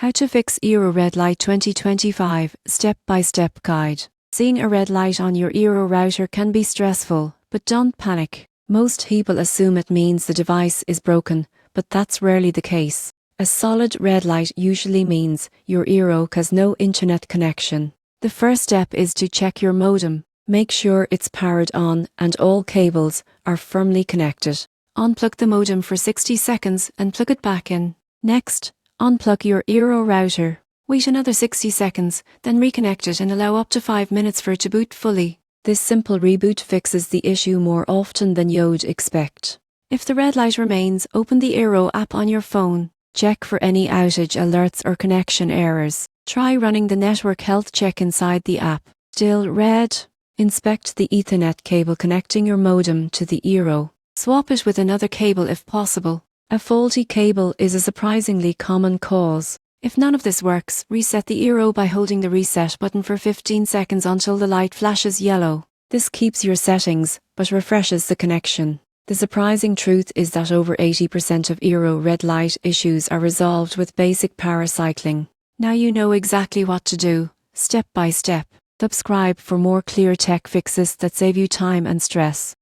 How to fix Eero red light 2025 step-by-step guide. Seeing a red light on your Eero router can be stressful, but don't panic. Most people assume it means the device is broken, but that's rarely the case. A solid red light usually means your Eero has no internet connection. The first step is to check your modem. Make sure it's powered on and all cables are firmly connected. Unplug the modem for 60 seconds and plug it back in. Next, unplug your Eero router. Wait another 60 seconds, then reconnect it and allow up to 5 minutes for it to boot fully. This simple reboot fixes the issue more often than you'd expect. If the red light remains, open the Eero app on your phone. Check for any outage alerts or connection errors. Try running the network health check inside the app. Still red? Inspect the Ethernet cable connecting your modem to the Eero. Swap it with another cable if possible. A faulty cable is a surprisingly common cause. If none of this works, reset the Eero by holding the reset button for 15 seconds until the light flashes yellow. This keeps your settings, but refreshes the connection. The surprising truth is that over 80% of Eero red light issues are resolved with basic power cycling. Now you know exactly what to do, step by step. Subscribe for more clear tech fixes that save you time and stress.